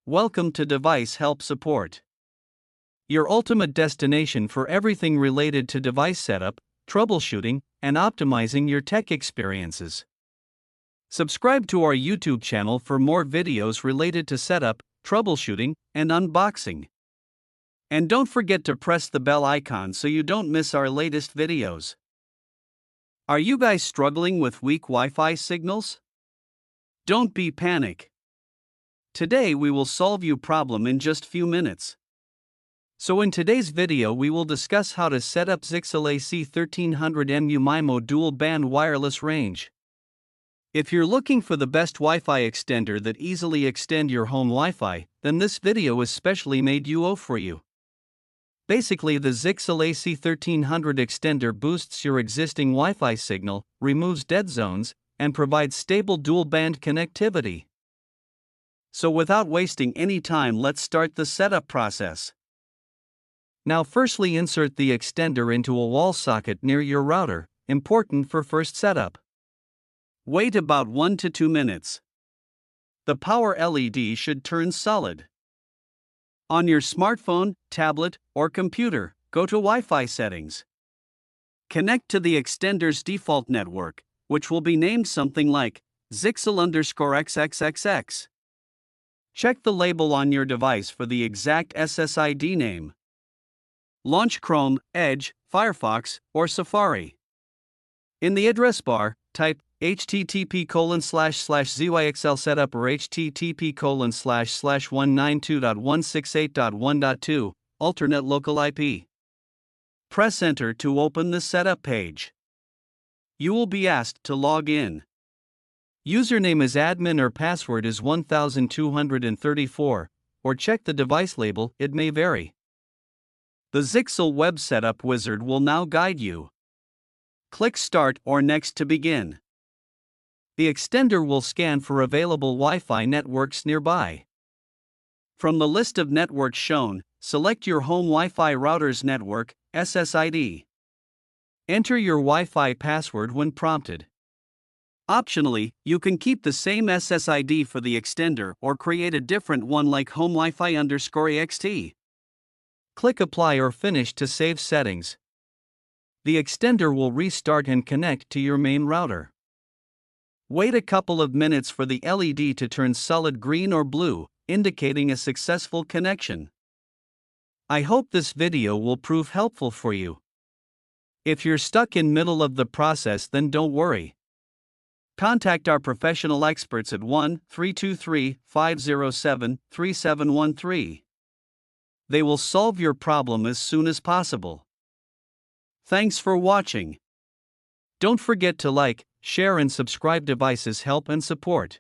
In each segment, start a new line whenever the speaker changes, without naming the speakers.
Welcome to Device Help Support, your ultimate destination for everything related to device setup, troubleshooting, and optimizing your tech experiences. Subscribe to our YouTube channel for more videos related to setup, troubleshooting, and unboxing. And don't forget to press the bell icon so you don't miss our latest videos. Are you guys struggling with weak Wi-Fi signals? Don't be panic. Today we will solve your problem in just few minutes. So in today's video we will discuss how to set up Zyxel AC1300 MU-MIMO dual band wireless range. If you're looking for the best Wi-Fi extender that easily extend your home Wi-Fi, then this video is specially made for you. Basically, the Zyxel AC1300 Extender boosts your existing Wi-Fi signal, removes dead zones, and provides stable dual-band connectivity. So without wasting any time, let's start the setup process. Now firstly, insert the extender into a wall socket near your router, important for first setup. Wait about 1 to 2 minutes. The power LED should turn solid. On your smartphone, tablet, or computer, go to Wi-Fi settings. Connect to the extender's default network, which will be named something like Zyxel_XXXX. Check the label on your device for the exact SSID name. Launch Chrome, Edge, Firefox, or Safari. In the address bar, type http://zyxel setup or http://192.168.1.2, alternate local IP. Press Enter to open the setup page. You will be asked to log in. Username is admin or password is 1234, or check the device label, it may vary. The Zyxel web setup wizard will now guide you. Click Start or Next to begin. The extender will scan for available Wi-Fi networks nearby. From the list of networks shown, select your home Wi-Fi router's network, SSID. Enter your Wi-Fi password when prompted. Optionally, you can keep the same SSID for the extender or create a different one like home Wi-Fi_EXT. Click Apply or Finish to save settings. The extender will restart and connect to your main router. Wait a couple of minutes for the LED to turn solid green or blue, indicating a successful connection. I hope this video will prove helpful for you. If you're stuck in middle of the process, then don't worry. Contact our professional experts at 1-323-507-3713. They will solve your problem as soon as possible. Thanks for watching. Don't forget to like, share and subscribe. Devices Help and Support.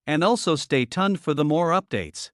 And also stay tuned for the more updates.